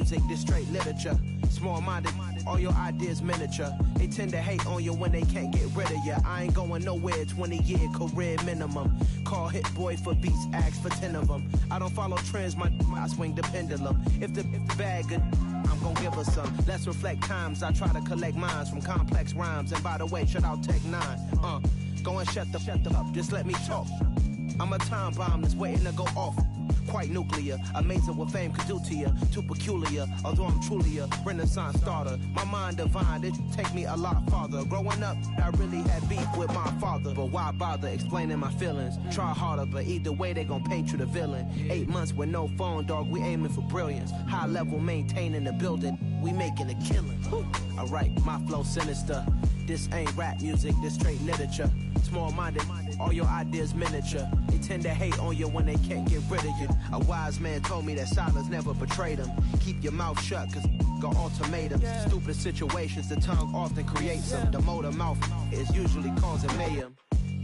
music, this straight literature. Small-minded, all your ideas miniature. They tend to hate on you when they can't get rid of you. I ain't going nowhere, 20-year career minimum. Call Hit Boy for beats, ask for 10 of them. I don't follow trends, I swing the pendulum. If the bag good, I'm gon' give her some. Let's reflect times, I try to collect minds from complex rhymes. And by the way, shout out Tech 9. Go and shut the up, just let me talk. I'm a time bomb that's waiting to go off. Quite nuclear, amazing what fame could do to you. Too peculiar, although I'm truly a renaissance starter. My mind divine, it take me a lot farther. Growing up, I really had beef with my father. But why bother explaining my feelings? Try harder, but either way they gon' paint you the villain. 8 months with no phone, dog, we aiming for brilliance. High level maintaining the building, we making a killing. Alright, my flow sinister. This ain't rap music, this straight literature. Small-minded, all your ideas miniature. They tend to hate on you when they can't get rid of you. A wise man told me that silence never betrayed him. Keep your mouth shut, cause got ultimatums. Stupid situations, the tongue often creates them. The motor mouth is usually causing mayhem.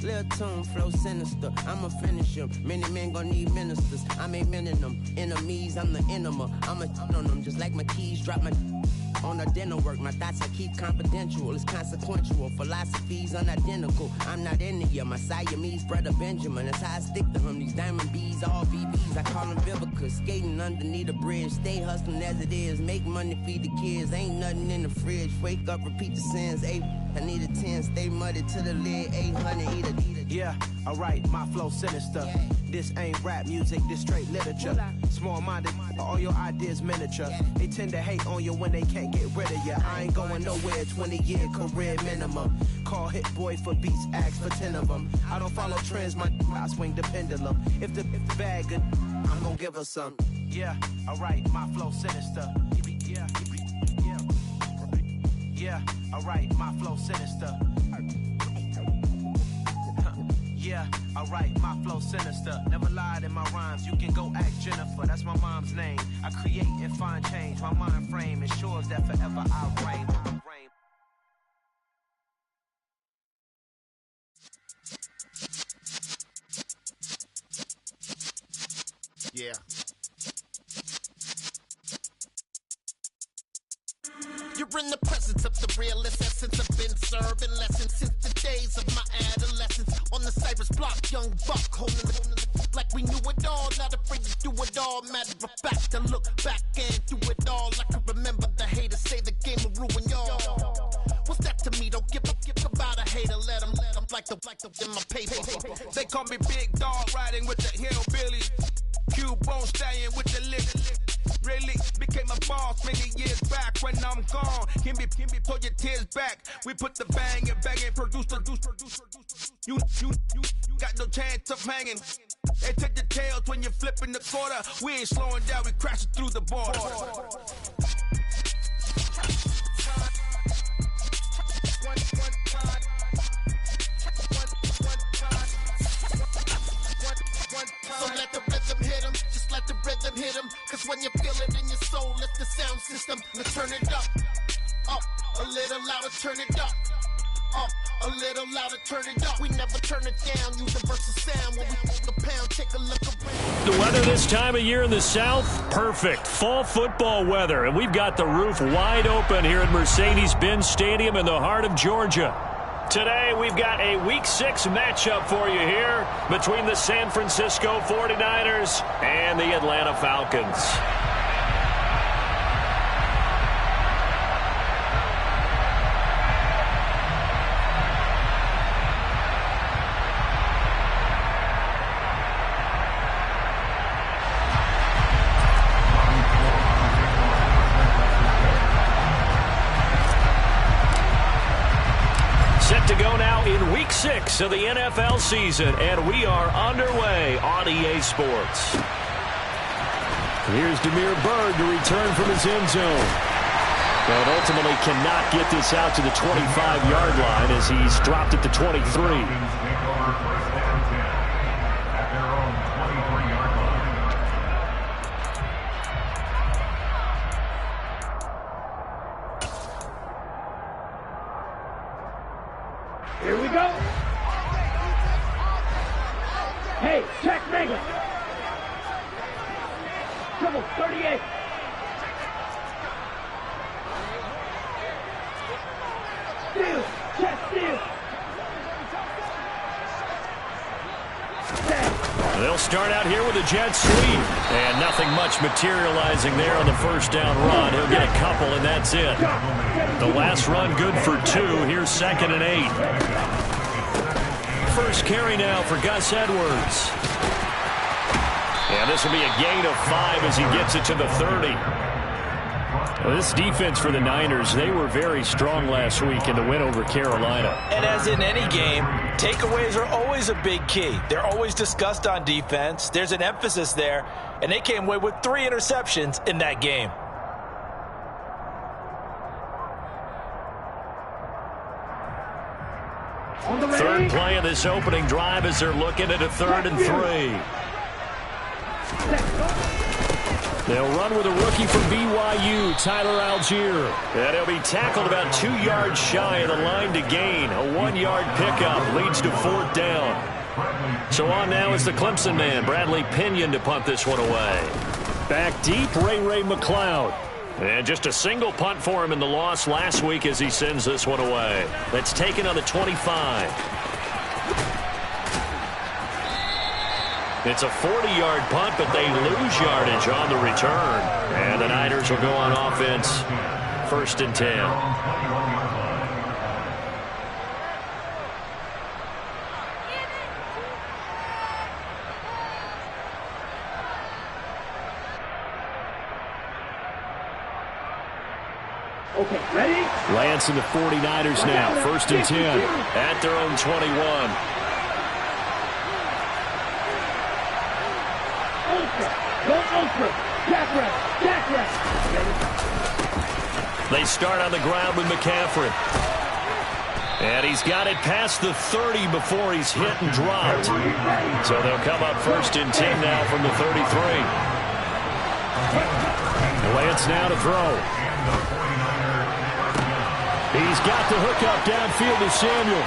Lil' tune, flow sinister, I'ma finish him. Many men gon' need ministers, I'm a men in them. Enemies, I'm the enema, I'm a on them. Just like my keys, drop my on the dinner work. My thoughts I keep confidential, it's consequential. Philosophies unidentical, I'm not into you. My Siamese brother Benjamin, that's how I stick to him. These diamond bees, all BBs, I call them Vivica. Skating underneath a bridge, stay hustling as it is. Make money, feed the kids, ain't nothing in the fridge. Wake up, repeat the sins, I need a 10, stay muddy to the lid, 800, eat a. Yeah, alright, my flow sinister. This ain't rap music, this straight literature. Small-minded, all your ideas miniature. They tend to hate on you when they can't get rid of you. I ain't going nowhere, 20-year career minimum. Call Hit Boy for beats, ask for 10 of them. I don't follow trends, I swing the pendulum. If the bag good, I'm gon' give her some. Yeah, alright, my flow sinister. Yeah, alright, my flow sinister. Yeah, alright, my flow sinister. Never lied in my rhymes, you can go ask Jennifer. That's my mom's name. I create and find change. My mind frame ensures that forever I reign. Yeah. You're in the presence of the realest essence. I've been serving lessons since the days of my adolescence. On the Cypress block, young buck, holding it like we knew it all. Not afraid to do it all. Matter of fact, to look back and do it all. I can remember the haters say the game will ruin y'all. What's that to me? Don't give about a hater. Let them like the in my paper. They call me Big Dog, riding with the hillbilly. Q-Bone stallion with the lip. Really became a boss many years back. When I'm gone, can be pull your tears back. We put the bang and produce. You got no chance of hanging. They take the tails when you're flipping the quarter. We ain't slowing down, we crashing through the border. So let the rhythm hit him, just let the rhythm hit him. Cause when you feel it in your soul, lift the sound system. Let's turn it up, a little louder, turn it up, a little louder, turn it up. We never turn it down, universal sound. When we hold the pound, take a look around. The weather this time of year in the South, perfect. Fall football weather, and we've got the roof wide open here at Mercedes-Benz Stadium in the heart of Georgia. Today, we've got a Week 6 matchup for you here between the San Francisco 49ers and the Atlanta Falcons. Set to go now in Week 6 of the NFL season, and we are underway on EA Sports. Here's Damiere Byrd to return from his end zone. But ultimately cannot get this out to the 25-yard line as he's dropped at the 23. Here we go. Hey, check Megan. Triple 38. start out here with a jet sweep. And nothing much materializing there on the first down run. He'll get a couple, and that's it. The last run good for 2. Here's 2nd and 8. First carry now for Gus Edwards. And this will be a gain of 5 as he gets it to the 30. Well, this defense for the Niners, they were very strong last week in the win over Carolina. And as in any game, takeaways are always a big key. They're always discussed on defense. There's an emphasis there, and they came away with 3 interceptions in that game. Third play of this opening drive as they're looking at a 3rd and 3. They'll run with a rookie from BYU, Tyler Algier. And he'll be tackled about 2 yards shy of the line to gain. A 1-yard pickup leads to 4th down. So on now is the Clemson man, Bradley Pinion, to punt this one away. Back deep, Ray McLeod. And just a single punt for him in the loss last week as he sends this one away. That's taken on the 25. It's a 40-yard punt, but they lose yardage on the return. And the Niners will go on offense, 1st and 10. Okay, ready? Lance and the 49ers now, 1st and 10 at their own 21. They start on the ground with McCaffrey. And he's got it past the 30 before he's hit and dropped. So they'll come up 1st and 10 now from the 33. Lance now to throw. He's got the hookup downfield to Samuel.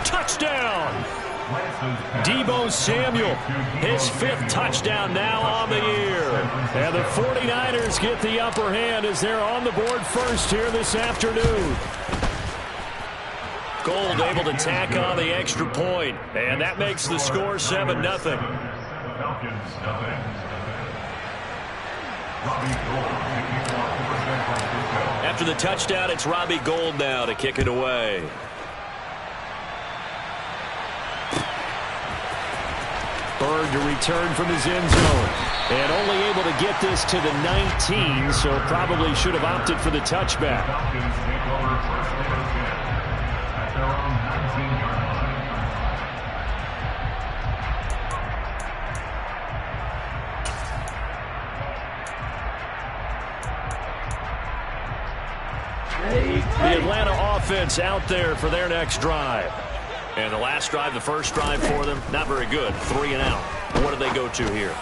Touchdown! Deebo Samuel, his 5th touchdown now on the year. And the 49ers get the upper hand as they're on the board first here this afternoon. Gold able to tack on the extra point, and that makes the score 7-0. After the touchdown, it's Robbie Gould now to kick it away. Bird to return from his end zone. And only able to get this to the 19, so probably should have opted for the touchback. The Atlanta offense out there for their next drive. And the last drive, the first drive for them, not very good. 3 and out. What do they go to here?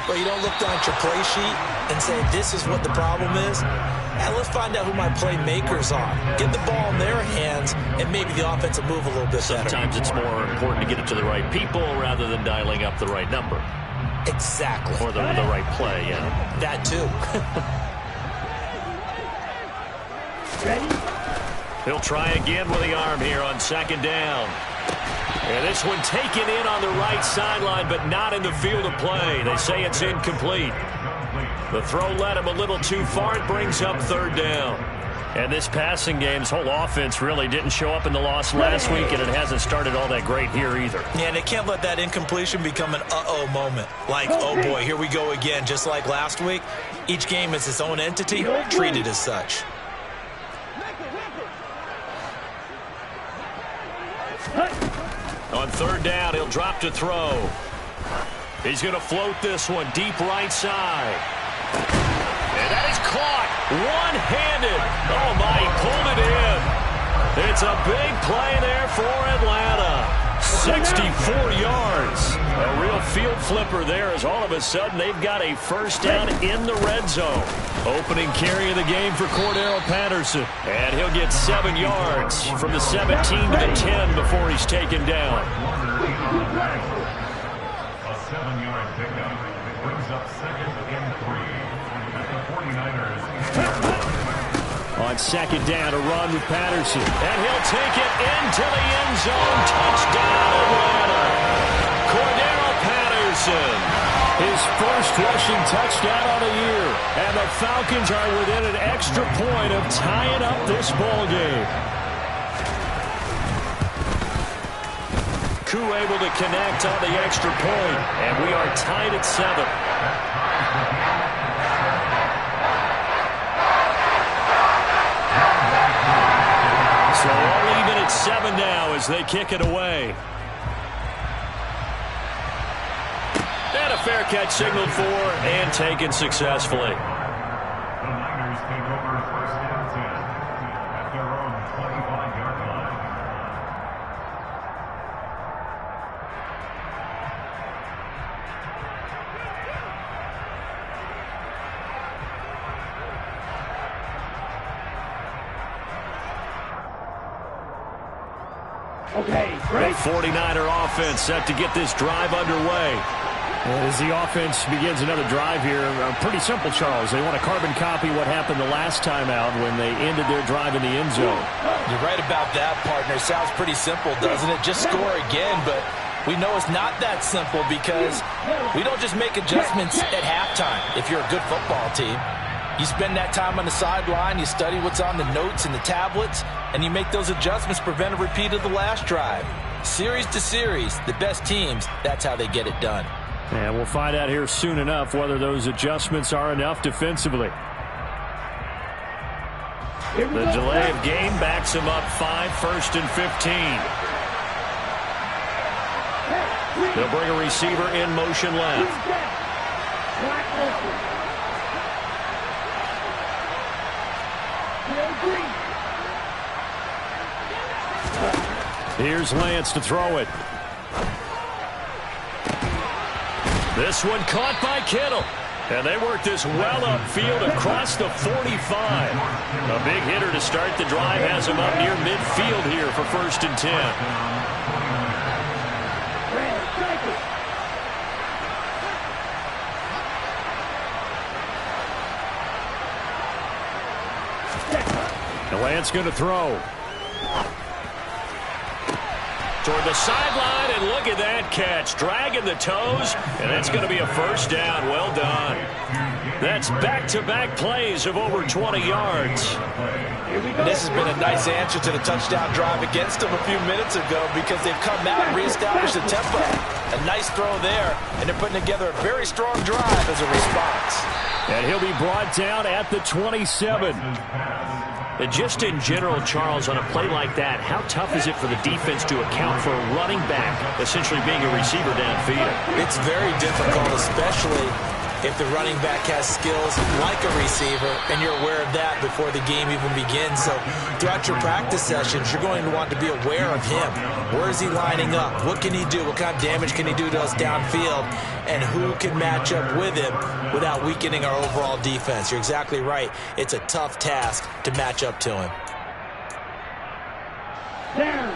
Well, you don't look down at your play sheet and say, this is what the problem is. And let's find out who my playmakers are. Get the ball in their hands, and maybe the offense will move a little bit better. Sometimes it's more important to get it to the right people rather than dialing up the right number. Exactly. Or the right play, yeah. That too. Ready? He'll try again with the arm here on 2nd down. And this one taken in on the right sideline, but not in the field of play. They say it's incomplete. The throw led him a little too far. It brings up 3rd down. And this passing game's whole offense really didn't show up in the loss last week, and it hasn't started all that great here either. Yeah, and they can't let that incompletion become an uh-oh moment. Like, oh boy, here we go again. Just like last week, each game is its own entity, treated as such. On 3rd down, he'll drop to throw. He's going to float this one deep right side. And that is caught one-handed. Oh, my, he pulled it in. It's a big play there for Atlanta. 64 yards. A real field flipper there as all of a sudden they've got a 1st down in the red zone. Opening carry of the game for Cordero Patterson. And he'll get 7 yards from the 17 to the 10 before he's taken down. A 7-yard pickup brings up 2nd and 3. The 49ers. On on second down to run with Patterson. And he'll take it into the end zone. Touchdown, Atlanta. Cordero Patterson. His first rushing touchdown on the year. And the Falcons are within an extra point of tying up this ball game. Koo able to connect on the extra point. And we are tied at 7. So all even at 7 now as they kick it away. And a fair catch signaled for and taken successfully. The Niners take over first and 10 at their own 25-yard line. Okay, The great. 49er offense set to get this drive underway. As the offense begins another drive here, pretty simple, Charles. They want to carbon copy what happened the last time out when they ended their drive in the end zone. You're right about that, partner. Sounds pretty simple, doesn't it? Just score again, but we know it's not that simple because we don't just make adjustments at halftime if you're a good football team. You spend that time on the sideline, you study what's on the notes and the tablets, and you make those adjustments, prevent a repeat of the last drive. Series to series, the best teams, that's how they get it done. And we'll find out here soon enough whether those adjustments are enough defensively. The delay of game backs him up 5, 1st and 15. They'll bring a receiver in motion left. Here's Lance to throw it. This one caught by Kittle. And they work this well upfield across the 45. A big hitter to start the drive has him up near midfield here for 1st and 10. And Lance going to throw. Toward the sideline, and look at that catch. Dragging the toes, and that's going to be a 1st down. Well done. That's back-to-back plays of over 20 yards. And this has been a nice answer to the touchdown drive against them a few minutes ago because they've come out and reestablished the tempo. A nice throw there, and they're putting together a very strong drive as a response. And he'll be brought down at the 27. And just in general, Charles, on a play like that, how tough is it for the defense to account for a running back essentially being a receiver downfield? It's very difficult, especially if the running back has skills like a receiver, and you're aware of that before the game even begins. So throughout your practice sessions, you're going to want to be aware of him. Where is he lining up? What can he do? What kind of damage can he do to us downfield? And who can match up with him without weakening our overall defense? You're exactly right. It's a tough task to match up to him.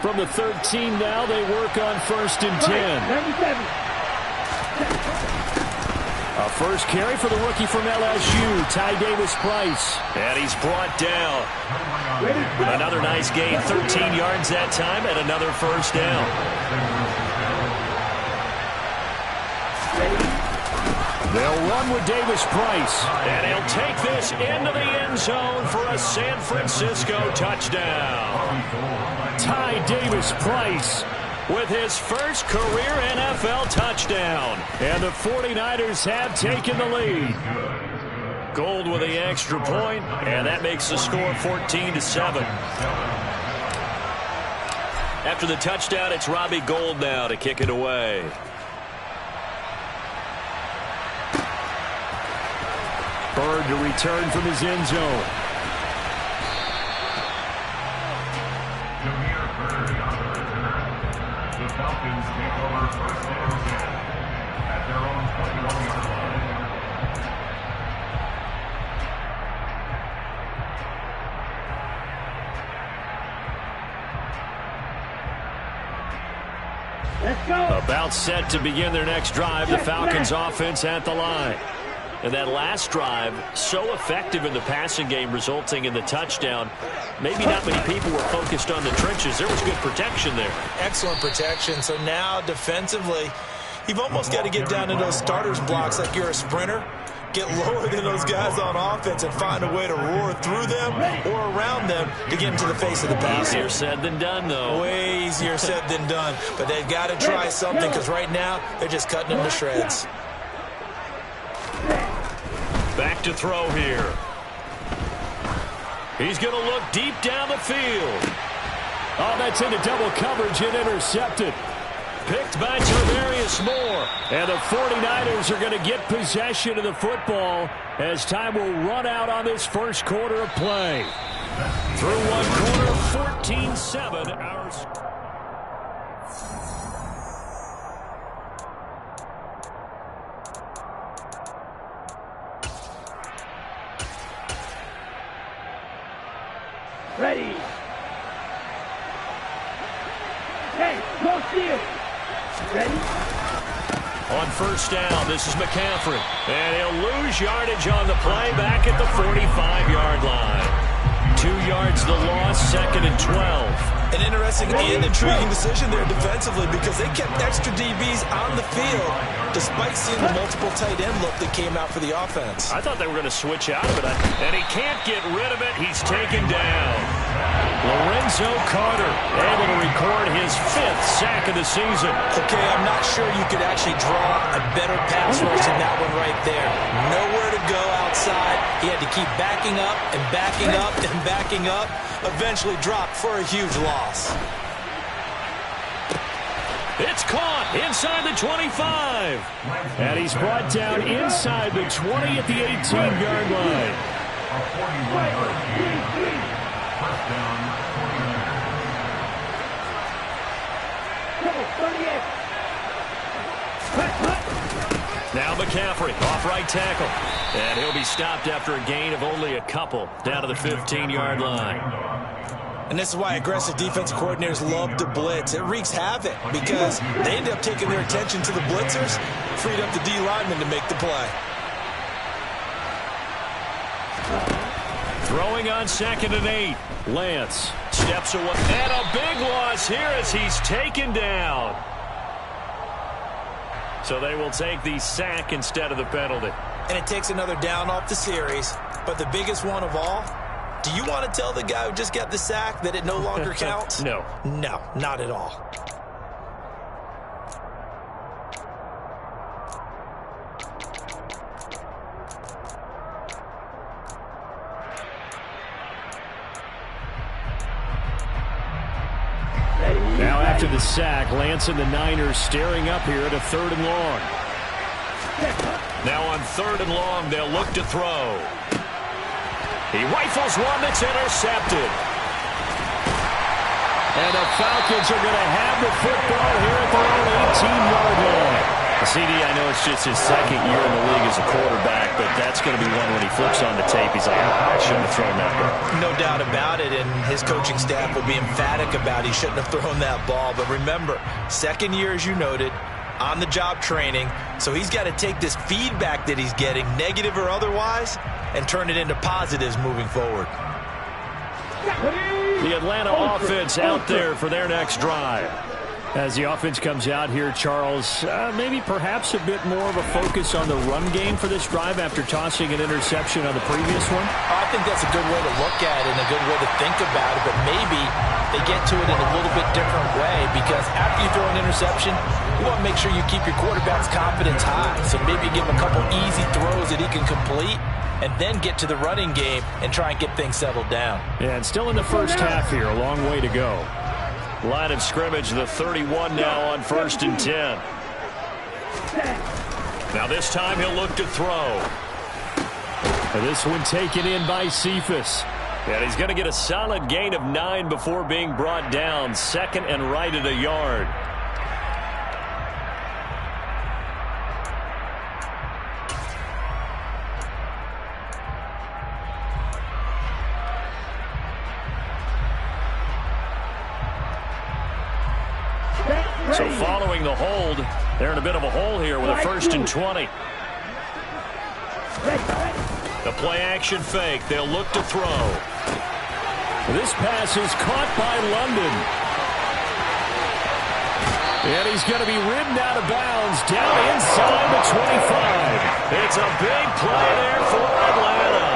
From the 13 now, they work on 1st and 10. 97. A first carry for the rookie from LSU, Ty Davis-Price. And he's brought down. Another nice gain, 13 yards that time, and another 1st down. They'll run with Davis-Price, and he'll take this into the end zone for a San Francisco touchdown. Ty Davis-Price with his first career NFL touchdown. And the 49ers have taken the lead. Gold with the extra point, and that makes the score 14-7. After the touchdown, it's Robbie Gould now to kick it away. Bird to return from his end zone. The Falcons take over 1st and 10 at their own 21-yard Let's go. About set to begin their next drive. The Falcons offense at the line. And that last drive, so effective in the passing game, resulting in the touchdown. Maybe not many people were focused on the trenches. There was good protection there. Excellent protection. So now defensively, you've almost got to get down to those starters blocks like you're a sprinter. Get lower than those guys on offense and find a way to roar through them or around them to get into the face of the passer. Easier said than done, though. Way easier said than done. But they've got to try something because right now they're just cutting them to shreds. Back to throw here. He's going to look deep down the field. Oh, that's into double coverage and intercepted. Picked by Tarvarius Moore. And the 49ers are going to get possession of the football as time will run out on this first quarter of play. Through one quarter, 14-7. Ours. Ready. Hey, go steal. Ready? On first down, this is McCaffrey. And he'll lose yardage on the play back at the 45-yard line. 2 yards the loss, 2nd and 12. An interesting and intriguing decision there defensively because they kept extra DBs on the field despite seeing the multiple tight end look that came out for the offense. I thought they were going to switch out of it, and he can't get rid of it. He's taken down. Lorenzo Carter able to record his 5th sack of the season. Okay, I'm not sure you could actually draw a better pass rush than that one right there. Nowhere to go outside. He had to keep backing up and backing up and backing up. Eventually dropped for a huge loss. It's caught inside the 25. And he's brought down inside the 20 at the 18-yard line. First down, 49ers. Now McCaffrey off right tackle. And he'll be stopped after a gain of only a couple down to the 15-yard line. And this is why aggressive defensive coordinators love to blitz. It wreaks havoc because they end up taking their attention to the blitzers, freed up the D lineman to make the play. Throwing on 2nd and 8. Lance steps away. And a big loss here as he's taken down. So they will take the sack instead of the penalty. And it takes another down off the series. But the biggest one of all, do you want to tell the guy who just got the sack that it no longer counts? No. No, not at all. Now after the sack, Lance and the Niners staring up here at a 3rd and long. Now on 3rd and long, they'll look to throw. He rifles one that's intercepted. And the Falcons are going to have the football here at their own 18-yard line. CD, I know it's just his 2nd year in the league as a quarterback, but that's going to be one when he flips on the tape. He's like, I shouldn't have thrown that ball. No doubt about it, and his coaching staff will be emphatic about he shouldn't have thrown that ball. But remember, 2nd year, as you noted, on-the-job training, so he's got to take this feedback that he's getting, negative or otherwise, and turn it into positives moving forward. The Atlanta offense out there for their next drive. As the offense comes out here, Charles, maybe perhaps a bit more of a focus on the run game for this drive after tossing an interception on the previous one? I think that's a good way to look at it and a good way to think about it, but maybe they get to it in a little bit different way because after you throw an interception, you want to make sure you keep your quarterback's confidence high. So maybe give him a couple easy throws that he can complete and then get to the running game and try and get things settled down. Yeah, and still in the first half here, a long way to go. Line of scrimmage, the 31 now on 1st and 10. Now this time he'll look to throw. And this one taken in by Cephas. And he's going to get a solid gain of 9 before being brought down. 2nd and right at a yard. So following the hold, they're in a bit of a hole here with a 1st and 20. The play action fake. They'll look to throw. This pass is caught by London. And he's going to be ridden out of bounds down inside the 25. It's a big play there for Atlanta.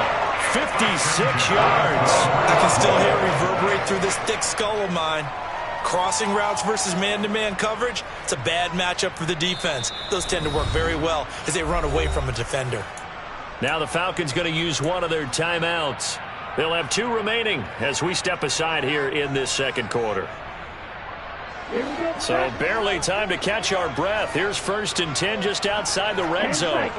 56 yards. I can still hear it reverberate through this thick skull of mine. Crossing routes versus man-to-man coverage, it's a bad matchup for the defense. Those tend to work very well as they run away from a defender. Now the Falcons going to use one of their timeouts. They'll have 2 remaining as we step aside here in this second quarter. So barely time to catch our breath. Here's 1st and 10 just outside the red zone.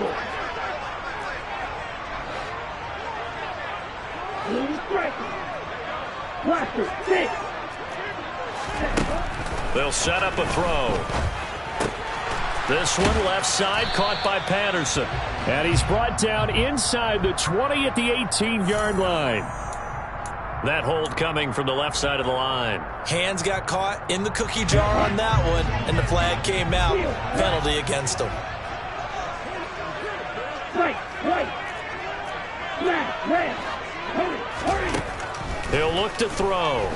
They'll set up a throw. This one left side caught by Patterson. And he's brought down inside the 20 at the 18-yard line. That hold coming from the left side of the line. Hands got caught in the cookie jar on that one, and the flag came out. Penalty against him. He'll look to throw.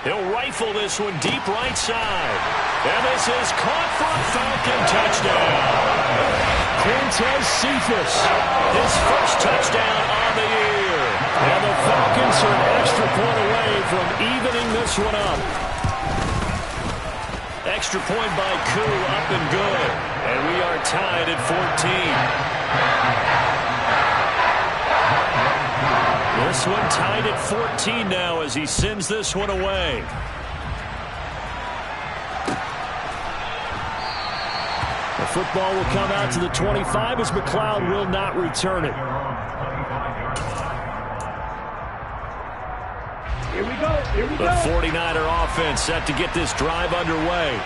He'll rifle this one deep right side. And this is caught for a Falcon touchdown. Quintez Cephas, his first touchdown on the year. And the Falcons are an extra point away from evening this one up. Extra point by Koo, up and good. And we are tied at 14. This one tied at 14 now as he sends this one away. The football will come out to the 25 as McLeod will not return it. Here we go. The 49er offense set to get this drive underway.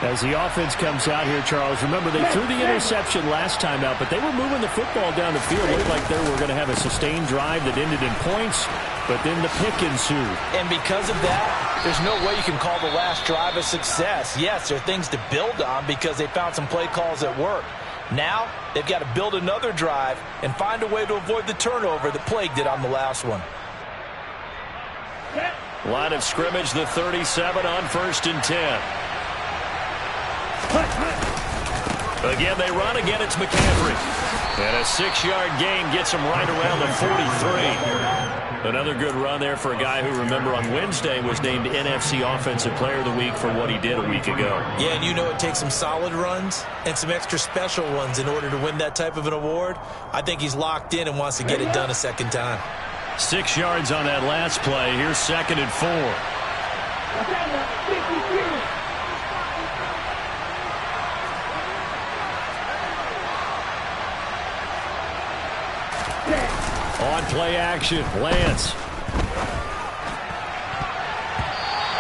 As the offense comes out here, Charles, remember they threw the interception last time out, but they were moving the football down the field. It looked like they were going to have a sustained drive that ended in points, but then the pick ensued. And because of that, there's no way you can call the last drive a success. Yes, there are things to build on because they found some play calls that work. Now, they've got to build another drive and find a way to avoid the turnover that plagued it on the last one. Line of scrimmage, the 37 on 1st and 10. Again, they run. Again, it's McCaffrey. And a 6-yard gain gets him right around the 43. Another good run there for a guy who, remember, on Wednesday was named NFC Offensive Player of the Week for what he did a week ago. Yeah, and you know it takes some solid runs and some extra special ones in order to win that type of an award. I think he's locked in and wants to get it done a second time. 6 yards on that last play. Here's 2nd and 4. On play action, Lance.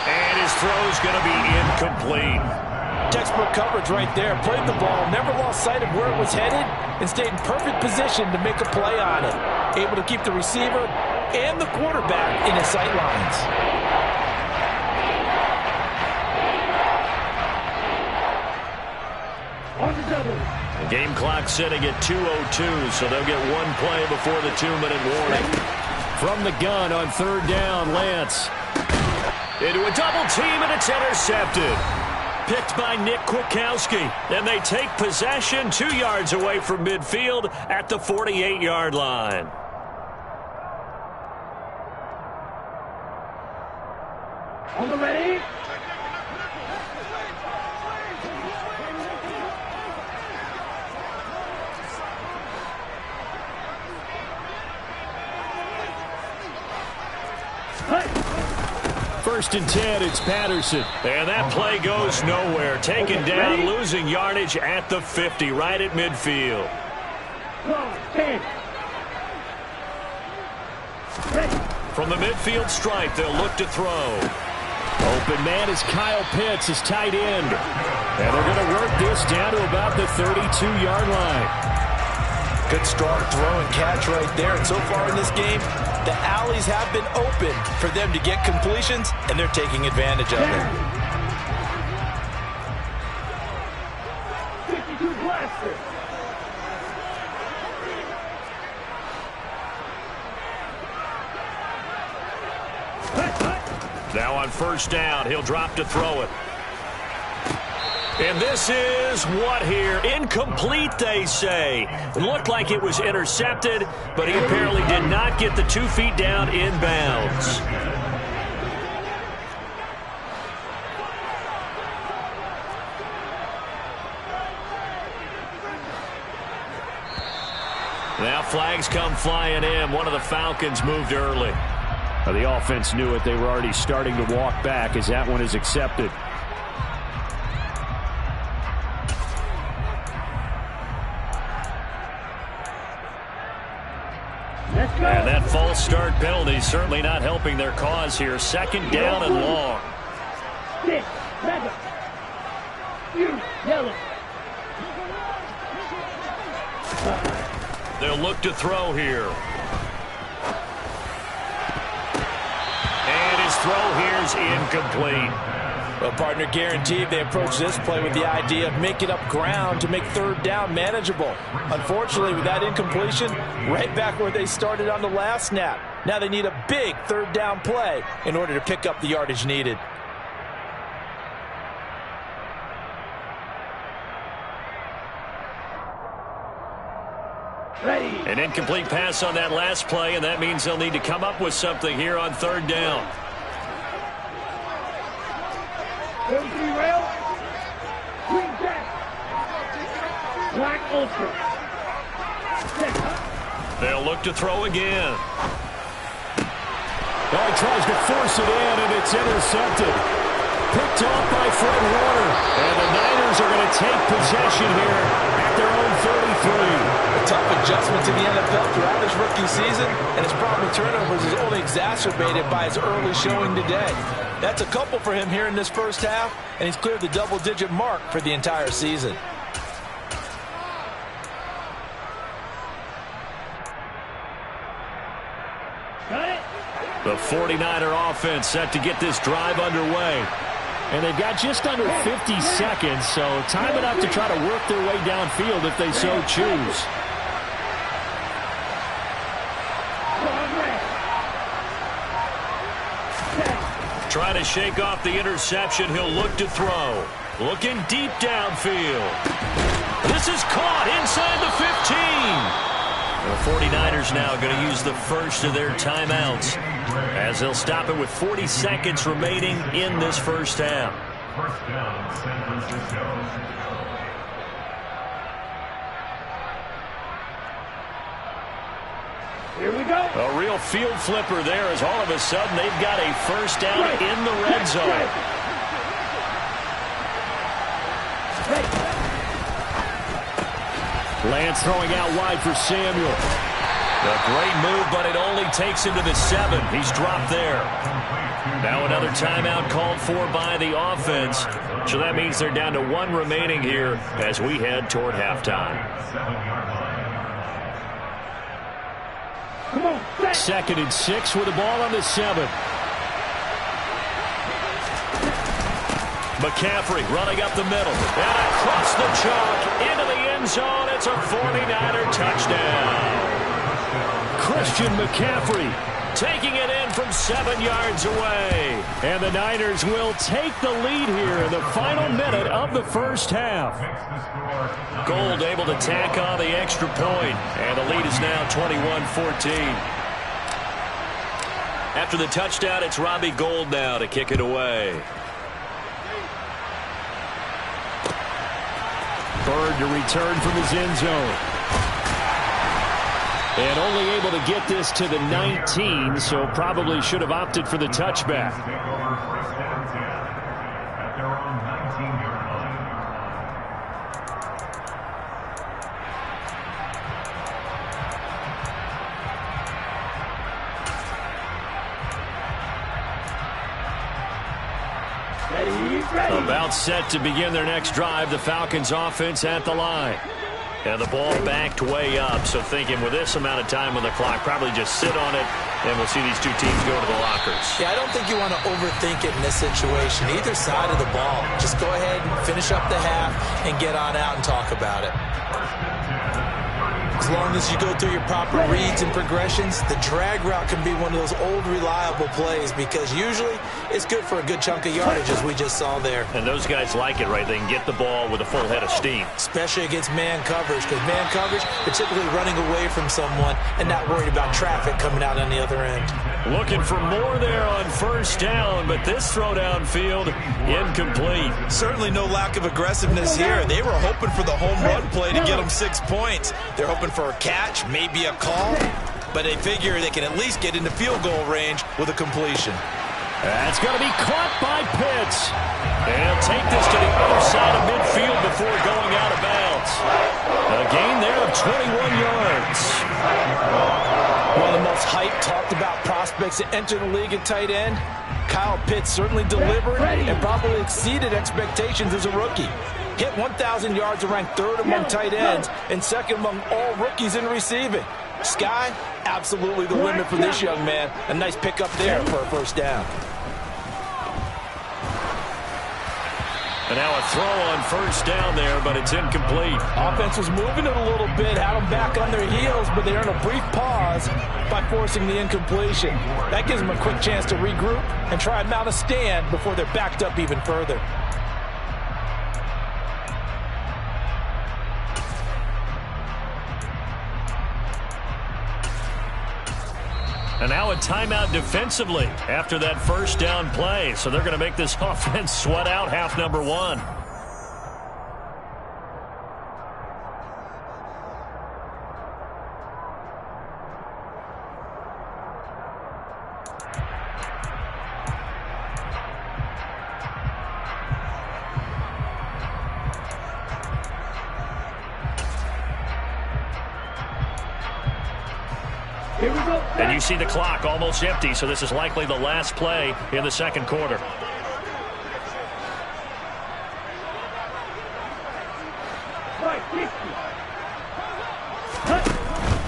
And his throw's going to be incomplete. Textbook coverage right there. Played the ball, never lost sight of where it was headed, and stayed in perfect position to make a play on it. Able to keep the receiver and the quarterback in his sight lines. The game clock sitting at 2:02, so they'll get one play before the 2-minute warning. From the gun on 3rd down, Lance. Into a double team, and it's intercepted. Picked by Nick Kwiatkowski. And they take possession 2 yards away from midfield at the 48-yard line. On the ready. First and 10, it's Patterson. And that play goes nowhere. Taken down, losing yardage at the 50, right at midfield. From the midfield stripe, they'll look to throw. Open man is Kyle Pitts, his tight end. And they're going to work this down to about the 32-yard line. Good strong throw and catch right there. And so far in this game, the alleys have been open for them to get completions, and they're taking advantage of it. 52 blaster. Now on first down, he'll drop to throw it. And this is what here? Incomplete, they say. It looked like it was intercepted, but he apparently did not get the 2 feet down in bounds. Now flags come flying in. One of the Falcons moved early. The offense knew it. They were already starting to walk back as that one is accepted. And that false start penalty is certainly not helping their cause here. Second down and long. They'll look to throw here. And his throw here is incomplete. Well, partner, guaranteed they approach this play with the idea of making up ground to make third down manageable. Unfortunately, with that incompletion, right back where they started on the last snap. Now they need a big third down play in order to pick up the yardage needed. An incomplete pass on that last play, and that means they'll need to come up with something here on third down. They'll look to throw again. Well, he tries to force it in, and it's intercepted. Picked off by Fred Warner. And the Niners are going to take possession here at their own 33. A tough adjustment to the NFL throughout his rookie season, and his problem with turnovers is only exacerbated by his early showing today. That's a couple for him here in this first half, and he's cleared the double-digit mark for the entire season. The 49er offense set to get this drive underway. And they've got just under 50 seconds, so time enough to try to work their way downfield if they so choose. Trying to shake off the interception. He'll look to throw. Looking deep downfield. This is caught inside the 15. The 49ers now going to use the first of their timeouts as they'll stop it with 40 seconds remaining in this first half. First down, San Francisco. Here we go. A real field flipper there as all of a sudden they've got a first down in the red zone. Lance throwing out wide for Samuel. A great move, but it only takes him to the 7. He's dropped there. Now another timeout called for by the offense. So that means they're down to 1 remaining here as we head toward halftime. 2nd and 6 with the ball on the 7. McCaffrey running up the middle and across the chalk into the end zone. It's a 49er touchdown. Christian McCaffrey taking it in from 7 yards away. And the Niners will take the lead here in the final minute of the first half. Gold able to tack on the extra point, and the lead is now 21-14. After the touchdown, it's Robbie Gould now to kick it away. Bird to return from his end zone. And only able to get this to the 19, so probably should have opted for the touchback. About set to begin their next drive, the Falcons offense at the line. And the ball backed way up, so thinking with this amount of time on the clock, probably just sit on it, and we'll see these two teams go to the lockers. Yeah, I don't think you want to overthink it in this situation. Either side of the ball. Just go ahead and finish up the half and get on out and talk about it. As long as you go through your proper reads and progressions, the drag route can be one of those old reliable plays because usually it's good for a good chunk of yardage, as we just saw there. And those guys like it, right? They can get the ball with a full head of steam. Especially against man coverage, because man coverage, they're typically running away from someone and not worried about traffic coming out on the other end. Looking for more there on first down, but this throw downfield, incomplete. Certainly no lack of aggressiveness here. They were hoping for the home run play to get them 6 points. They're hoping for a catch, maybe a call, but they figure they can at least get into field goal range with a completion. That's going to be caught by Pitts. And he'll take this to the other side of midfield before going out of bounds. A gain there of 21 yards. One of the most hyped, talked about prospects that enter the league at tight end. Kyle Pitts certainly delivered and probably exceeded expectations as a rookie. Hit 1,000 yards and ranked third among tight ends and second among all rookies in receiving. Sky, absolutely the limit for this young man. A nice pickup there for a first down. And now a throw on first down there, but it's incomplete. Offense was moving it a little bit, had them back on their heels, but they earned a brief pause by forcing the incompletion. That gives them a quick chance to regroup and try and mount a stand before they're backed up even further. And now a timeout defensively after that first down play. So they're going to make this offense sweat out half number one. And you see the clock almost empty, so this is likely the last play in the second quarter.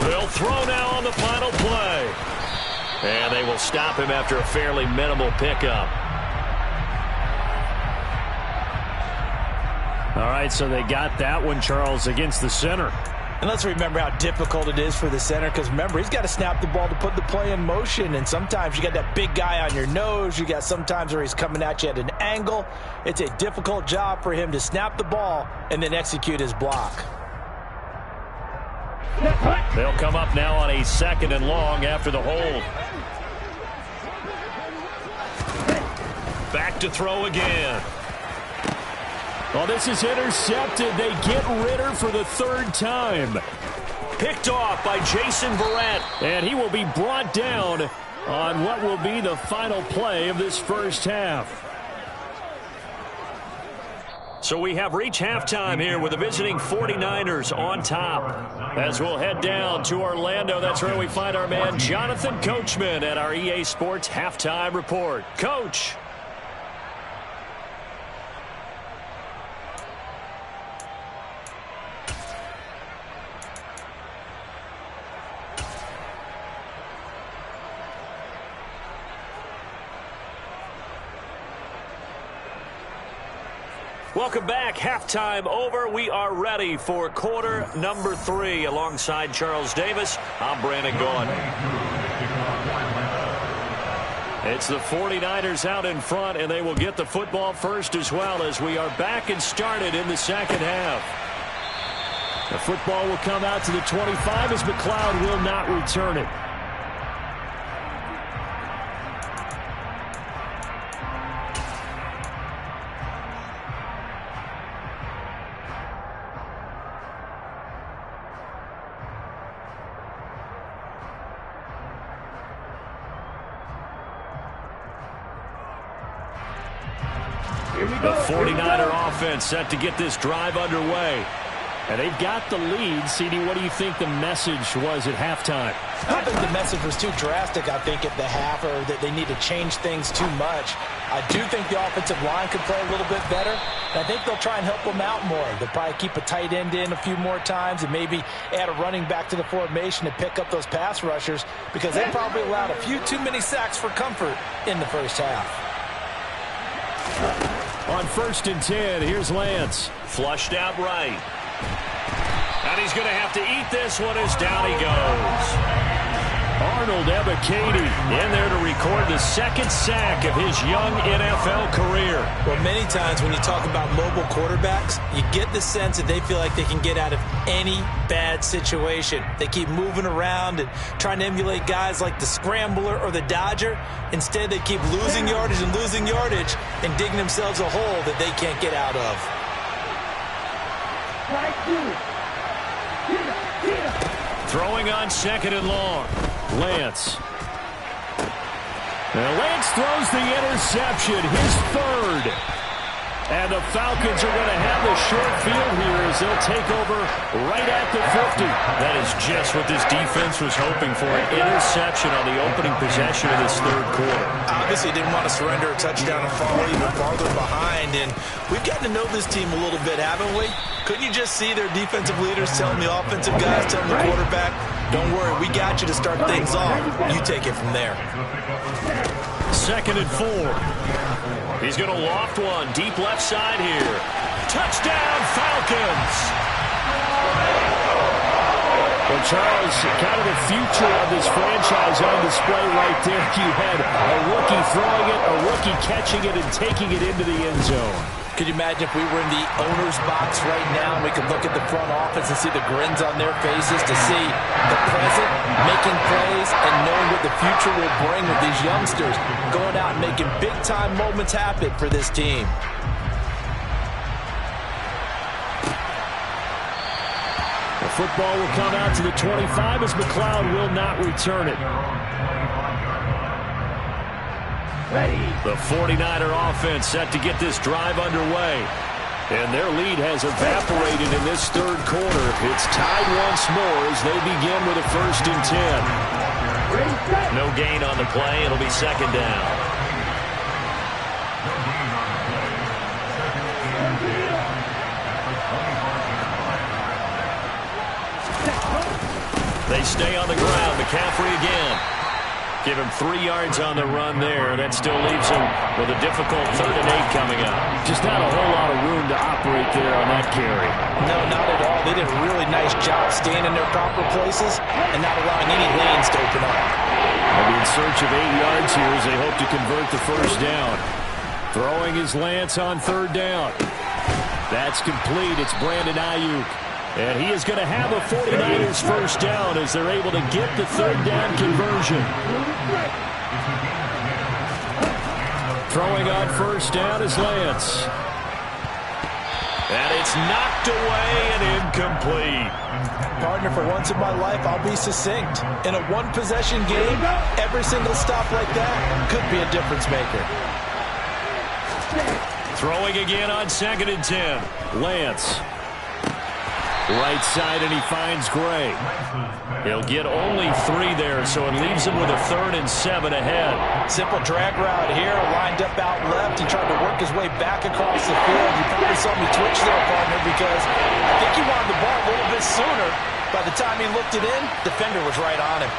They'll throw now on the final play. And they will stop him after a fairly minimal pickup. All right, so they got that one, Charles, against the center. And let's remember how difficult it is for the center, because remember, he's got to snap the ball to put the play in motion, and sometimes you got that big guy on your nose. You got sometimes where he's coming at you at an angle. It's a difficult job for him to snap the ball and then execute his block. They'll come up now on a 2nd and long after the hold. Back to throw again. Well, this is intercepted. They get Ritter for the 3rd time. Picked off by Jason Verrett. And he will be brought down on what will be the final play of this first half. So we have reached halftime here with the visiting 49ers on top. As we'll head down to Orlando, that's where we find our man Jonathan Coachman at our EA Sports Halftime Report. Coach. Welcome back. Halftime over. We are ready for quarter number 3. Alongside Charles Davis, I'm Brandon Gaughan. It's the 49ers out in front, and they will get the football first as well as we are back and started in the second half. The football will come out to the 25 as McLeod will not return it. The 49er offense set to get this drive underway. And they've got the lead. CD, what do you think the message was at halftime? I don't think the message was too drastic, I think, at the half, or that they need to change things too much. I do think the offensive line could play a little bit better. And I think they'll try and help them out more. They'll probably keep a tight end in a few more times and maybe add a running back to the formation to pick up those pass rushers, because they probably allowed a few too many sacks for comfort in the first half. On 1st and 10, here's Lance. Flushed out right. And And he's going to have to eat this one as down he goes. Arnold Ebiketie in there to record the second sack of his young NFL career. Well, many times when you talk about mobile quarterbacks, you get the sense that they feel like they can get out of any bad situation. They keep moving around and trying to emulate guys like the Scrambler or the Dodger. Instead, they keep losing yardage and digging themselves a hole that they can't get out of. Throwing on second and long. Lance. And Lance throws the interception, his third. And the Falcons are going to have the short field here as they'll take over right at the 50. That is just what this defense was hoping for, an interception on the opening possession of this third quarter. Obviously didn't want to surrender a touchdown and fall even farther behind. And we've gotten to know this team a little bit, haven't we? Couldn't you just see their defensive leaders telling the offensive guys, telling the quarterback, don't worry, we got you to start things off. You take it from there. 2nd and 4. He's going to loft one deep left side here. Touchdown, Falcons! Well, Charles, kind of the future of this franchise on display right there. You had a rookie throwing it, a rookie catching it, and taking it into the end zone. Could you imagine if we were in the owner's box right now and we could look at the front office and see the grins on their faces to see the present, making plays, and knowing what the future will bring with these youngsters going out and making big-time moments happen for this team. The football will come out to the 25 as McLeod will not return it. The 49er offense set to get this drive underway. And their lead has evaporated in this third quarter. It's tied once more as they begin with a 1st and 10. No gain on the play. It'll be 2nd down. They stay on the ground. McCaffrey again. Give him 3 yards on the run there. That still leaves him with a difficult 3rd and 8 coming up. Just not a whole lot of room to operate there on that carry. No, not at all. They did a really nice job staying in their proper places and not allowing any lanes to open up. They'll be in search of 8 yards here as they hope to convert the 1st down. Throwing is Lance on 3rd down. That's complete. It's Brandon Ayuk. And he is going to have a 49ers 1st down as they're able to get the 3rd down conversion. Throwing on 1st down is Lance. And it's knocked away and incomplete. Partner, for once in my life, I'll be succinct. In a one-possession game, every single stop like that could be a difference maker. Throwing again on 2nd and 10. Lance. Right side, and he finds Gray. He'll get only 3 there, so it leaves him with a 3rd and 7 ahead. Simple drag route here, lined up out left. He tried to work his way back across the field. You probably saw me twitch there, partner, because I think he wanted the ball a little bit sooner. By the time he looked it in, defender was right on him.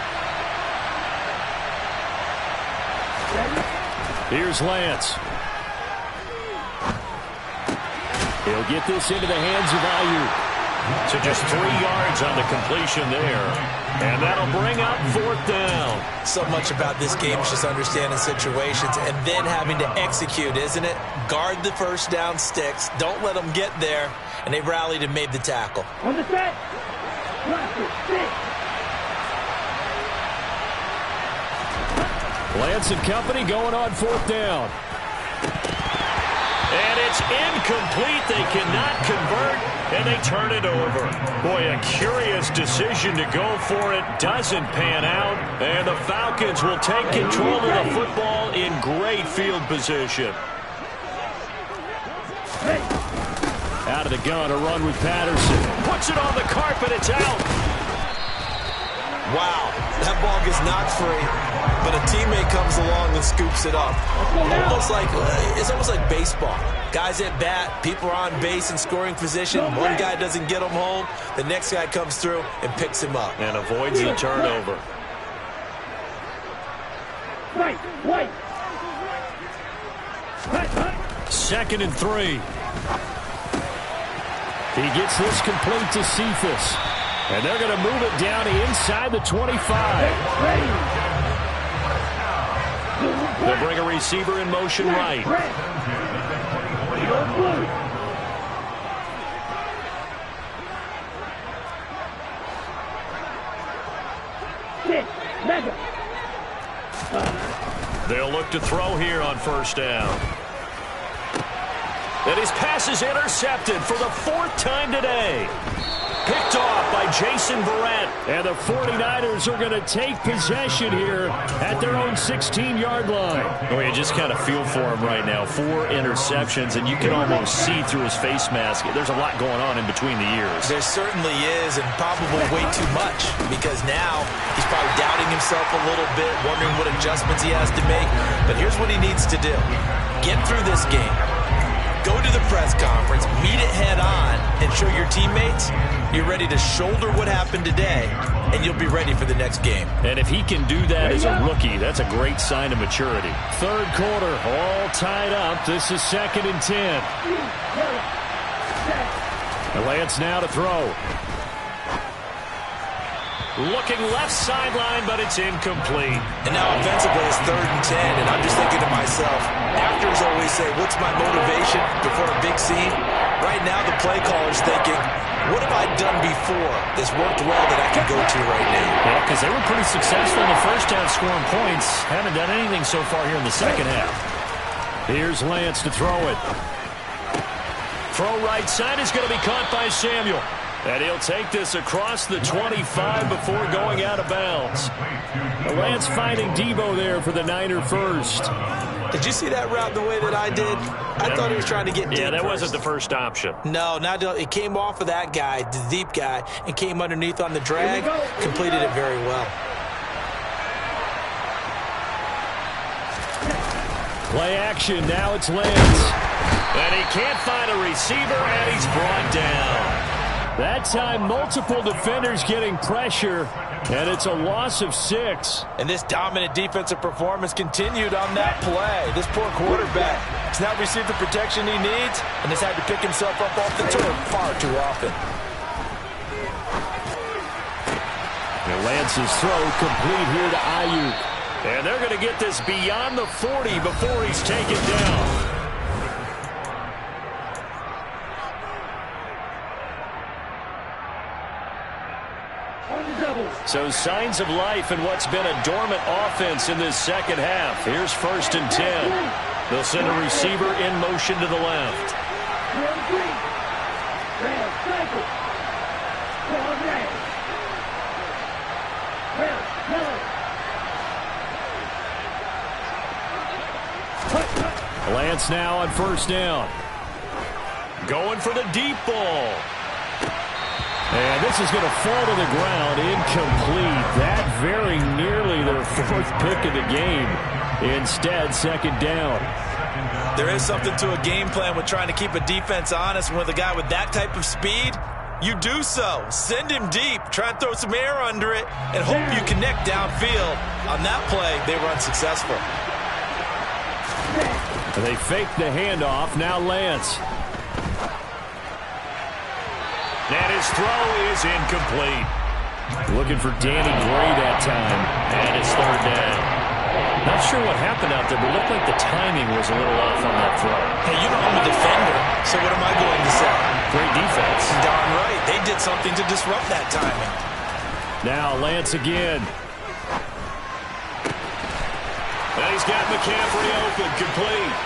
Here's Lance. He'll get this into the hands of Ayuk. So just 3 yards on the completion there. And that'll bring up 4th down. So much about this game is just understanding situations and then having to execute, isn't it? Guard the 1st down sticks. Don't let them get there. And they rallied and made the tackle. On the set. Lance and company going on 4th down. And it's incomplete. They cannot convert, and they turn it over. Boy, a curious decision to go for it. Doesn't pan out, and the Falcons will take control of the football in great field position. Out of the gun, a run with Patterson. Puts it on the carpet. It's out. Wow, that ball gets knocked free, but a teammate comes along and scoops it up. It's almost like baseball. Guys at bat, people are on base in scoring position. One guy doesn't get him home. The next guy comes through and picks him up. And avoids the turnover. Wait. 2nd and 3. He gets this complete to Cephas. And they're going to move it down inside the 25. They'll bring a receiver in motion right. They'll look to throw here on first down. And his pass is intercepted for the 4th time today. Picked off by Jason Verrett. And the 49ers are going to take possession here at their own 16-yard line. Oh, you just kind of feel for him right now. 4 interceptions, and you can almost see through his face mask. There's a lot going on in between the ears. There certainly is, and probably way too much, because now he's probably doubting himself a little bit, wondering what adjustments he has to make. But here's what he needs to do. Get through this game. Go to the press conference, meet it head on, and show your teammates you're ready to shoulder what happened today, and you'll be ready for the next game. And if he can do that as a rookie, that's a great sign of maturity. Third quarter, all tied up. This is 2nd and 10. Lance now to throw. Looking left sideline, but it's incomplete. And now offensively it's 3rd and 10, and I'm just thinking to myself, actors always say, what's my motivation before a big scene? Right now the play caller's thinking, what have I done before that's worked well that I can go to right now? Yeah, because they were pretty successful in the first half scoring points. Haven't done anything so far here in the second half. Here's Lance to throw it. Throw right side is going to be caught by Samuel. And he'll take this across the 25 before going out of bounds. Lance finding Debo there for the Niner first. Did you see that route the way that I did? I thought he was trying to get deep. Yeah, that wasn't the first option. No, it came off of that guy, the deep guy, and came underneath on the drag. Completed it very well. Play action. Now it's Lance. And he can't find a receiver, and he's brought down. That time, multiple defenders getting pressure, and it's a loss of 6. And this dominant defensive performance continued on that play. This poor quarterback has now received the protection he needs and has had to pick himself up off the turf far too often. And Lance's throw complete here to Ayuk. And they're going to get this beyond the 40 before he's taken down. So signs of life in what's been a dormant offense in this second half. Here's 1st and 10. They'll send a receiver in motion to the left. Lance now on 1st down. Going for the deep ball. And this is going to fall to the ground, incomplete. That very nearly their 4th pick of the game. Instead, 2nd down. There is something to a game plan with trying to keep a defense honest. With a guy with that type of speed, you do so. Send him deep, try and throw some air under it, and hope you connect downfield. On that play, they were unsuccessful. They fake the handoff. Now Lance. And his throw is incomplete. Looking for Danny Gray that time. And it's 3rd down. Not sure what happened out there, but it looked like the timing was a little off on that throw. Hey, you know I'm a defender, so what am I going to say? Great defense. Darn right. They did something to disrupt that timing. Now Lance again. And he's got McCaffrey open, complete.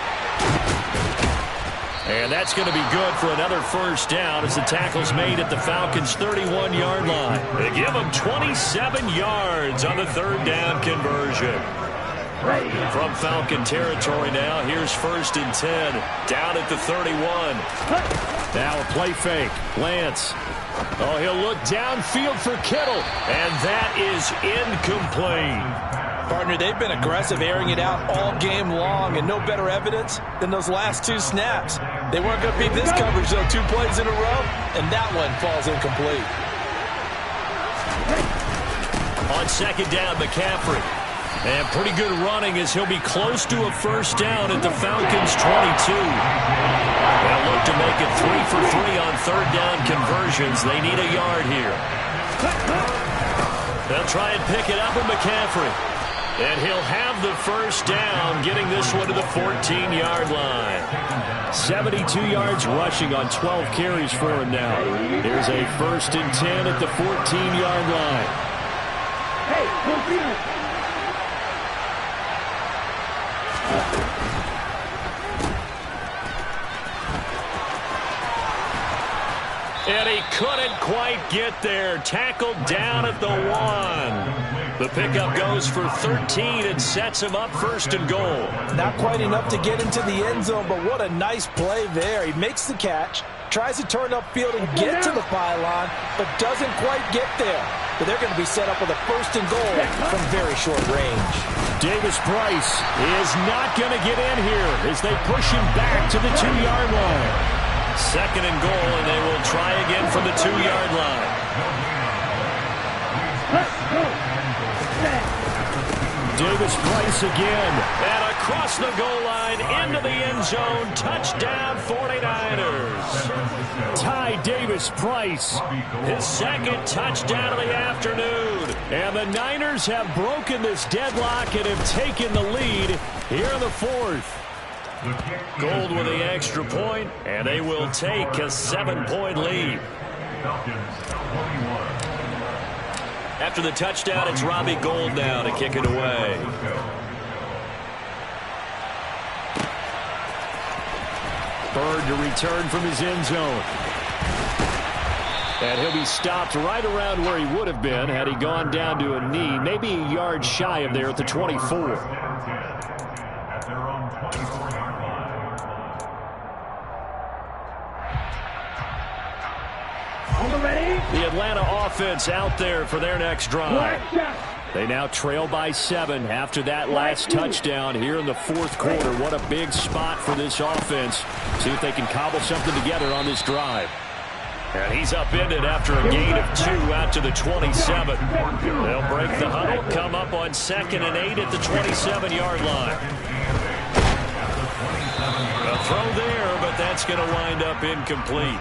And that's going to be good for another 1st down as the tackle's made at the Falcons' 31-yard line. They give them 27 yards on the 3rd down conversion. From Falcon territory now, here's 1st and 10. Down at the 31. Now a play fake. Lance. Oh, he'll look downfield for Kittle. And that is incomplete. Partner, they've been aggressive, airing it out all game long, and no better evidence than those last 2 snaps. They weren't going to beat this coverage, though, 2 plays in a row, and that one falls incomplete. On 2nd down, McCaffrey. And pretty good running as he'll be close to a 1st down at the Falcons' 22. They'll look to make it 3 for 3 on 3rd down conversions. They need a yard here. They'll try and pick it up with McCaffrey. And he'll have the first down, getting this one to the 14-yard line. 72 yards rushing on 12 carries for him now. Here's a 1st and 10 at the 14-yard line. And he couldn't quite get there. Tackled down at the 1. The pickup goes for 13 and sets him up 1st and goal. Not quite enough to get into the end zone, but what a nice play there. He makes the catch, tries to turn upfield and get to the pylon, but doesn't quite get there. But they're going to be set up with a 1st and goal from very short range. Davis Price is not going to get in here as they push him back to the 2-yard line. 2nd and goal, and they will try again from the 2-yard line. Davis Price again, and across the goal line into the end zone. Touchdown 49ers. Ty Davis Price, his 2nd touchdown of the afternoon. And the Niners have broken this deadlock and have taken the lead here in the 4th. Gold with the extra point, and they will take a 7-point lead. After the touchdown, it's Robbie Gould now to kick it away. Bird to return from his end zone. And he'll be stopped right around where he would have been had he gone down to a knee, maybe a yard shy of there at the 24. The Atlanta offense out there for their next drive. They now trail by 7 after that last touchdown here in the 4th quarter. What a big spot for this offense. See if they can cobble something together on this drive. And he's upended after a gain of 2 out to the 27. They'll break the huddle, come up on 2nd and 8 at the 27-yard line. A throw there, but that's going to wind up incomplete.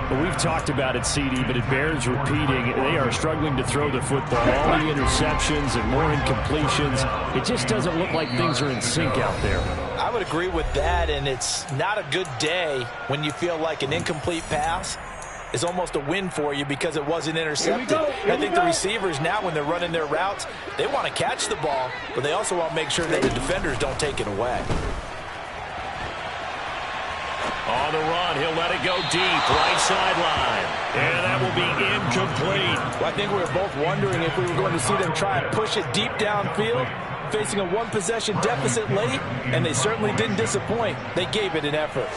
Well, we've talked about it, CD, but it bears repeating. They are struggling to throw the football. All the interceptions and more incompletions. It just doesn't look like things are in sync out there. I would agree with that, and it's not a good day when you feel like an incomplete pass is almost a win for you because it wasn't intercepted. I think the receivers now, when they're running their routes, they want to catch the ball, but they also want to make sure that the defenders don't take it away. On the run, he'll let it go deep, right sideline. And that will be incomplete. Well, I think we were both wondering if we were going to see them try and push it deep downfield, facing a 1-possession deficit late, and they certainly didn't disappoint. They gave it an effort.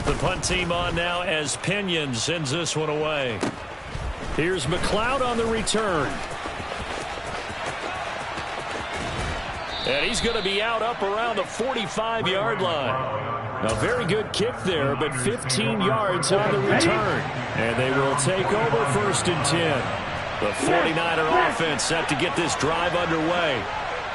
The punt team on now as Pinion sends this one away. Here's McLeod on the return. And he's going to be out up around the 45-yard line. A very good kick there, but 15 yards on the return. And they will take over 1st and 10. The 49er offense set to get this drive underway.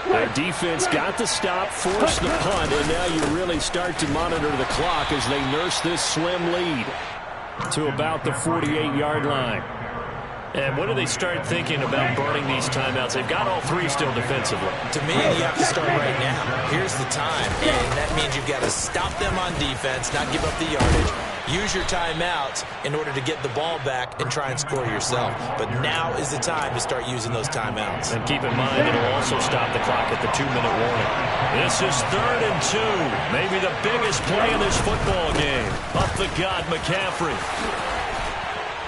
Their defense got the stop, forced the punt, and now you really start to monitor the clock as they nurse this slim lead to about the 48-yard line. And when do they start thinking about burning these timeouts? They've got all 3 still defensively. To me, you have to start right now. Here's the time, and that means you've got to stop them on defense, not give up the yardage. Use your timeouts in order to get the ball back and try and score yourself. But now is the time to start using those timeouts. And keep in mind, it'll also stop the clock at the 2-minute warning. This is 3rd and 2. Maybe the biggest play in this football game. Up the gut, McCaffrey.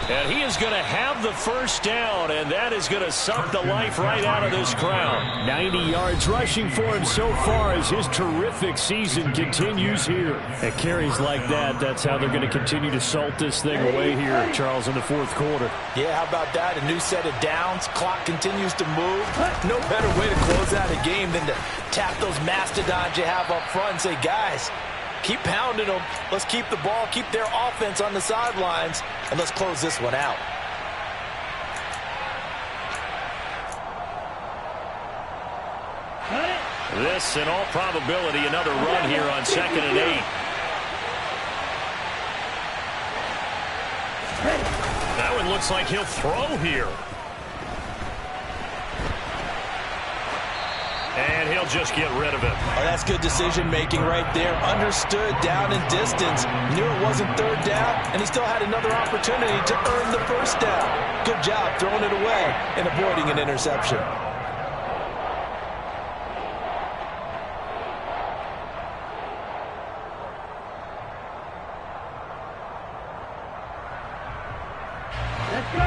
And he is going to have the first down, and that is going to suck the life right out of this crowd. 90 yards rushing for him so far as his terrific season continues here. At carries like that, that's how they're going to continue to salt this thing away here, Charles, in the 4th quarter. Yeah, how about that? A new set of downs. Clock continues to move. No better way to close out a game than to tap those mastodons you have up front and say, guys, keep pounding them. Let's keep the ball, keep their offense on the sidelines, and let's close this one out. This, in all probability, another run here on 2nd and 8. That one looks like he'll throw here. And he'll just get rid of it. Oh, that's good decision-making right there. Understood down and distance. Knew it wasn't third down, and he still had another opportunity to earn the first down. Good job throwing it away and avoiding an interception.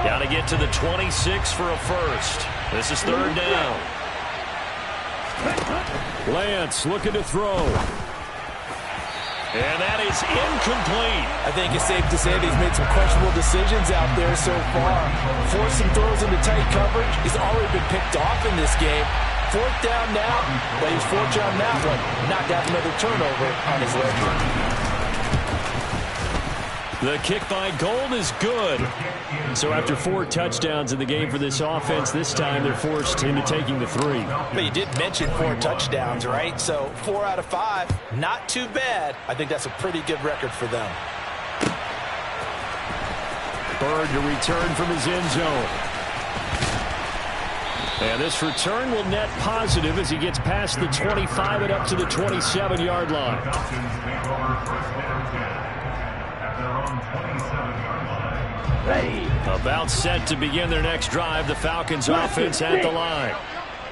Got to get to the 26 for a first. This is third down. Lance looking to throw. And that is incomplete. I think it's safe to say that he's made some questionable decisions out there so far. Forcing throws into tight coverage. He's already been picked off in this game. Fourth down now, but he's fortunate on that one. Not to have another turnover on his ledger. The kick by Gold is good. So after 4 touchdowns in the game for this offense, this time they're forced into taking the 3. But you did mention 4 touchdowns, right? So 4 out of 5, not too bad. I think that's a pretty good record for them. Bird to return from his end zone. And this return will net positive as he gets past the 25 and up to the 27-yard line. About set to begin their next drive. The Falcons offense at the line.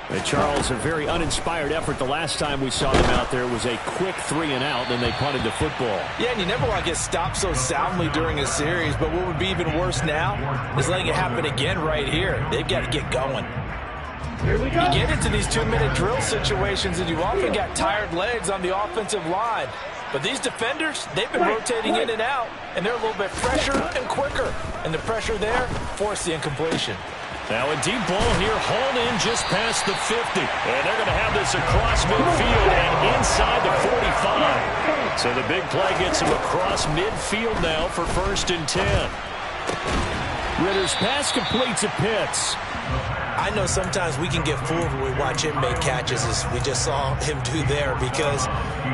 And Charles, a very uninspired effort the last time we saw them out there. It was a quick 3 and out, then they punted the football. Yeah, and you never want to get stopped so soundly during a series, but what would be even worse now is letting it happen again right here. They've got to get going. You get into these 2-minute drill situations, and you often got tired legs on the offensive line. But these defenders, they've been rotating in and out, and they're a little bit fresher and quicker. And the pressure there forced the incompletion. Now a deep ball here, hauled in just past the 50. And they're going to have this across midfield and inside the 45. So the big play gets him across midfield now for 1st and 10. Ritter's pass completes at Pitts. I know sometimes we can get fooled when we watch him make catches, as we just saw him do there, because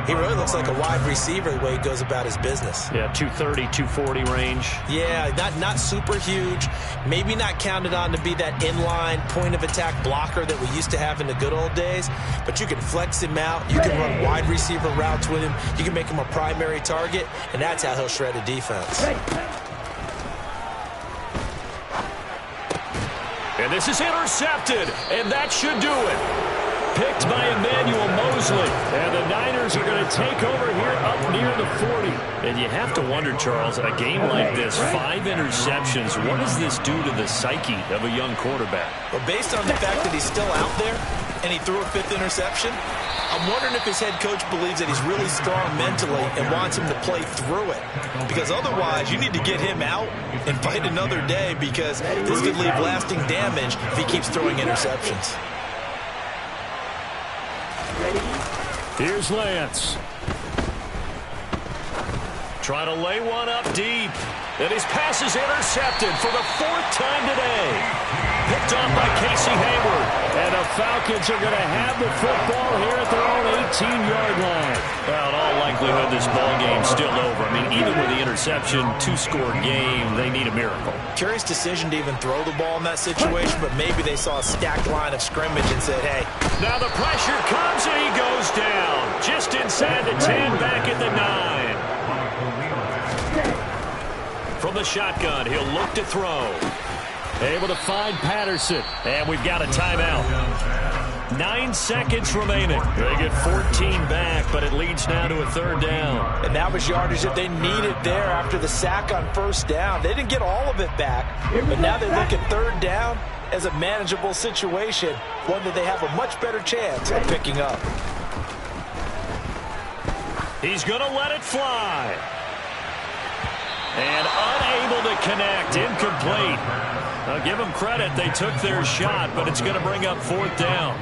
he really looks like a wide receiver the way he goes about his business. Yeah, 230, 240 range. Yeah, not super huge. Maybe not counted on to be that inline point-of-attack blocker that we used to have in the good old days, but you can flex him out. You can run wide receiver routes with him. You can make him a primary target, and that's how he'll shred a defense. And this is intercepted, and that should do it. Picked by Emmanuel Mosley. And the Niners are going to take over here up near the 40. And you have to wonder, Charles, a game like this, 5 interceptions, what does this do to the psyche of a young quarterback? Well, based on the fact that he's still out there and he threw a 5th interception, I'm wondering if his head coach believes that he's really strong mentally and wants him to play through it. Because otherwise, you need to get him out and fight another day, because this could leave lasting damage if he keeps throwing interceptions. Here's Lance. Trying to lay one up deep. And his pass is intercepted for the 4th time today. Picked off by Casey Hayward. And the Falcons are going to have the football here at their own 18-yard line. Well, in all likelihood, this ball game's still over. I mean, even with the interception, 2-score game, they need a miracle. Curious decision to even throw the ball in that situation, but maybe they saw a stacked line of scrimmage and said, hey. Now the pressure comes and he goes down. Just inside the 10, back at the 9. From the shotgun, he'll look to throw. Able to find Patterson. And we've got a timeout. 9 seconds remaining. They get 14 back, but it leads now to a 3rd down. And that was yardage that they needed there after the sack on 1st down. They didn't get all of it back, but now they look at 3rd down as a manageable situation, one that they have a much better chance of picking up. He's going to let it fly. And unable to connect. Incomplete. I'll give them credit. They took their shot, but it's going to bring up 4th down.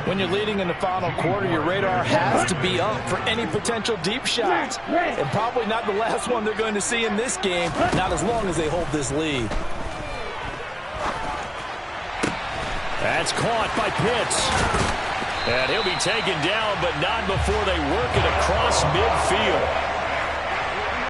When you're leading in the final quarter, your radar has to be up for any potential deep shots. And probably not the last one they're going to see in this game, not as long as they hold this lead. That's caught by Pitts. And he'll be taken down, but not before they work it across midfield.